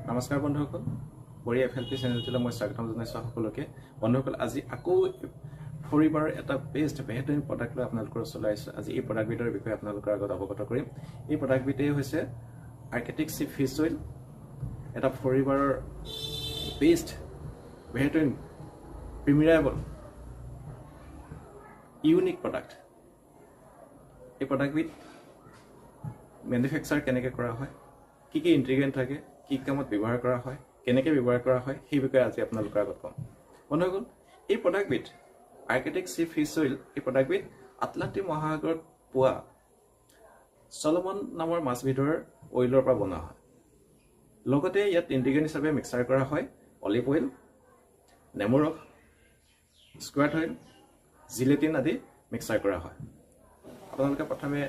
নমস্কাৰ বন্ধুসকল, বড়ি FLP চেনেলটোলৈ মই স্বাগতম জনাইছোঁ সকলোকে। বন্ধুসকল, আজি আকৌ ফৰিবাৰৰ এটা বেষ্ট বেহতৰীন প্ৰডাক্ট লৈ আপোনালোকৰ ওচৰলৈ আহিছোঁ। আজি এই প্ৰডাক্টবিধৰ বিষয়ে আপোনালোকৰ আগত অৱগত কৰিম। এই প্ৰডাক্টবিধেই হৈছে আৰ্কেটিক সী ফিছ অইল, এটা ফৰিবাৰৰ বেষ্ট বেহতৰীন প্ৰিমিয়াৰেবল ইউনিক প্ৰডাক্ট। এই প্ৰডাক্টবিধ মেনুফেকচাৰ কেনেকৈ কৰা হয়, কি কি ইনগ্ৰিডিয়েণ্ট থাকে, কি কামত ব্যৱহাৰ কৰা হয়, কেনেকৈ ব্যৱহাৰ কৰা হয়, সেই বিষয়ে আজি আপোনালোকৰ আগত ক'ম। বন্ধুসকল, এই প্ৰডাক্টবিধ আৰ্কেটিক সী ফিছ অইল, এই প্ৰডাক্টবিধ আটলাণ্টিক মহাসাগৰত পোৱা চলমন নামৰ মাছবিধৰ অইলৰ পৰা বনোৱা হয়। লগতে ইয়াত ইনগ্ৰিডিয়েণ্ট হিচাপে মিক্সাৰ কৰা হয় অলিভ অইল, নেমু ৰস, স্কুৱাৰ্ট অইল, জিলেটিন আদি মিক্সাৰ কৰা হয়। আপোনালোকে প্ৰথমে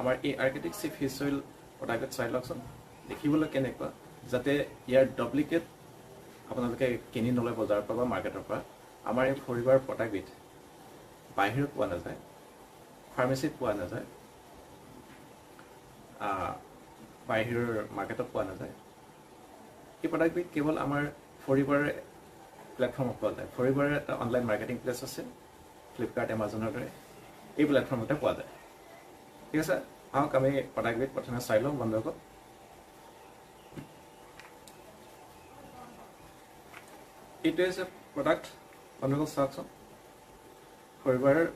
আমাৰ এই আৰ্কেটিক সী ফিছ অইল প্ৰডাক্টত চাই লওকচোন, দেখিবলৈ কেনেকুৱা, যাতে ইয়াৰ ডুপ্লিকেট আপোনালোকে কিনি নলয় বজাৰৰ পৰা বা মাৰ্কেটৰ পৰা। আমাৰ এই ফৰিবাৰ প্ৰডাক্টবিধ বাহিৰত পোৱা নাযায়, ফাৰ্মেচিত পোৱা নাযায়, বাহিৰৰ মাৰ্কেটত পোৱা নাযায়। এই প্ৰডাক্টবিধ কেৱল আমাৰ ফৰিবাৰে প্লেটফৰ্মত পোৱা যায়। ফৰিবাৰৰ এটা অনলাইন মাৰ্কেটিং প্লেচ আছে, ফ্লিপকাৰ্ট, এমাজনৰ দৰে এই প্লেটফৰ্মতে পোৱা যায়। ঠিক আছে, আহক আমি প্ৰডাক্টবিধ প্ৰথমে চাই লওঁ বন্ধুসকল। এইটোৱে হৈছে প্ৰডাক্ট, বন্ধুসকল চাওকচোন। ফৰিবাৰৰ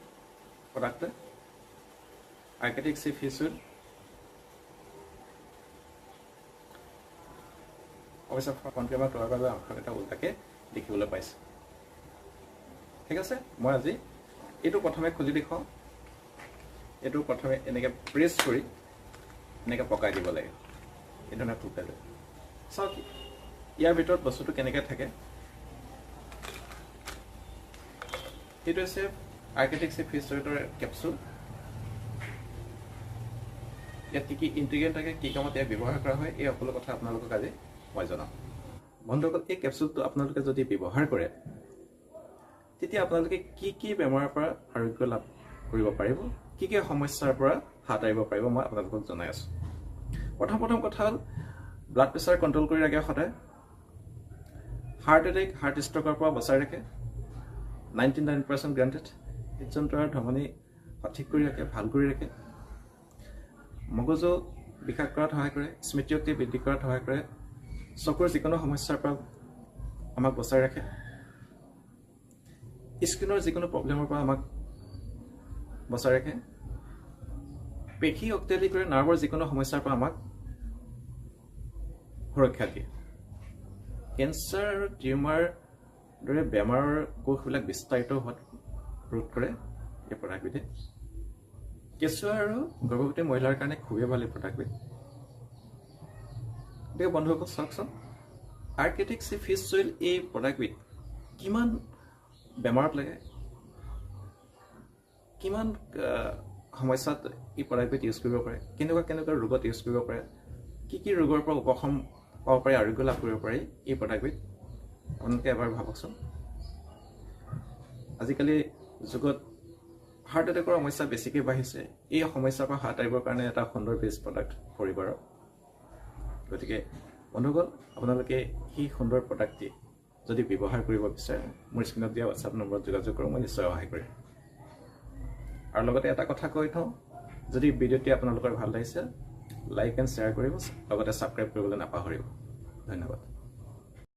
প্ৰডাক্ট আৰ্কেটিক সী ফিছ অইল। অৱশ্যে ফ্ৰণ্ট কেমেৰাত লোৱাৰ বাবে আখৰকেইটা উল্টাকৈ দেখিবলৈ পাইছে। ঠিক আছে, মই আজি এইটো প্ৰথমে খুলি দেখুৱাওঁ। এইটো প্ৰথমে এনেকৈ প্ৰেছ কৰি এনেকৈ পকাই দিব লাগে, এই ধৰণে টুকাই যায়। চাওক ইয়াৰ ভিতৰত বস্তুটো কেনেকৈ থাকে। এইটো হৈছে আৰ্কেটিক সী ফিছ অইলৰ কেপচুল। ইয়াত কি কি ইনগ্ৰিডিয়েণ্ট থাকে, কি কামত ইয়াক ব্যৱহাৰ কৰা হয়, এই সকলো কথা আপোনালোকক আজি মই জনাম। বন্ধুসকল, এই কেপচুলটো আপোনালোকে যদি ব্যৱহাৰ কৰে, তেতিয়া আপোনালোকে কি কি বেমাৰৰ পৰা আৰোগ্য লাভ কৰিব পাৰিব, কি কি সমস্যাৰ পৰা হাত সাৰিব পাৰিব, মই আপোনালোকক জনাই আছোঁ। প্ৰথম কথা হ'ল ব্লাড প্ৰেছাৰ কণ্ট্ৰল কৰি ৰাখে সদায়, হাৰ্ট এটেক, হাৰ্ট ষ্ট্ৰকৰ পৰা বচাই ৰাখে, 99% গ্ৰাণ্টেড। হৃদযন্ত্ৰৰ ধমনী সঠিক কৰি ৰাখে, ভাল কৰি ৰাখে, মগজু বিকাশ কৰাত সহায় কৰে, স্মৃতিশক্তি বৃদ্ধি কৰাত সহায় কৰে, চকুৰ যিকোনো সমস্যাৰ পৰা আমাক বচাই ৰাখে, স্কিনৰ যিকোনো প্ৰব্লেমৰ পৰা আমাক বচাই ৰাখে, পেশী শক্তিশালী কৰি নাৰ্ভৰ যিকোনো সমস্যাৰ পৰা আমাক সুৰক্ষা দিয়ে, কেঞ্চাৰ আৰু টিউমাৰ দৰে বেমাৰৰ কোষবিলাক বিস্তাৰিত হোৱাত ৰোধ কৰে এই প্ৰডাক্টবিধে। কেঁচুৱা আৰু গৰ্ভৱতী মহিলাৰ কাৰণে খুবেই ভাল এই প্ৰডাক্টবিধ। গতিকে বন্ধুসকল চাওকচোন, আৰ্কেটিক সী ফিছ অইল এই প্ৰডাক্টবিধ কিমান বেমাৰত লাগে, কিমান সমস্যাত এই প্ৰডাক্টবিধ ইউজ কৰিব পাৰে, কেনেকুৱা ৰোগত ইউজ কৰিব পাৰে, কি কি ৰোগৰ পৰা উপশম পাব পাৰি, আৰোগ্য লাভ কৰিব পাৰি এই প্ৰডাক্টবিধ। আপোনালোকে এবাৰ ভাবকচোন। আজিকালি যুগত হাৰ্ট এটেকৰ সমস্যা বেছিকৈ বাঢ়িছে। এই সমস্যাৰ পৰা হাত সাৰিবৰ কাৰণে এটা সুন্দৰ বেষ্ট প্ৰডাক্ট ফৰিবাৰৰ। গতিকে বন্ধুসকল, আপোনালোকে সেই সুন্দৰ প্ৰডাক্টটি যদি ব্যৱহাৰ কৰিব বিচাৰে, মোৰ স্ক্ৰীণত দিয়া হোৱাটছআপ নম্বৰত যোগাযোগ কৰোঁ, মই নিশ্চয় সহায় কৰিম। আৰু লগতে এটা কথা কৈ থওঁ, যদি ভিডিঅ'টি আপোনালোকৰ ভাল লাগিছে, লাইক এণ্ড শ্বেয়াৰ কৰিব, লগতে ছাবস্ক্ৰাইব কৰিবলৈ নাপাহৰিব। ধন্যবাদ।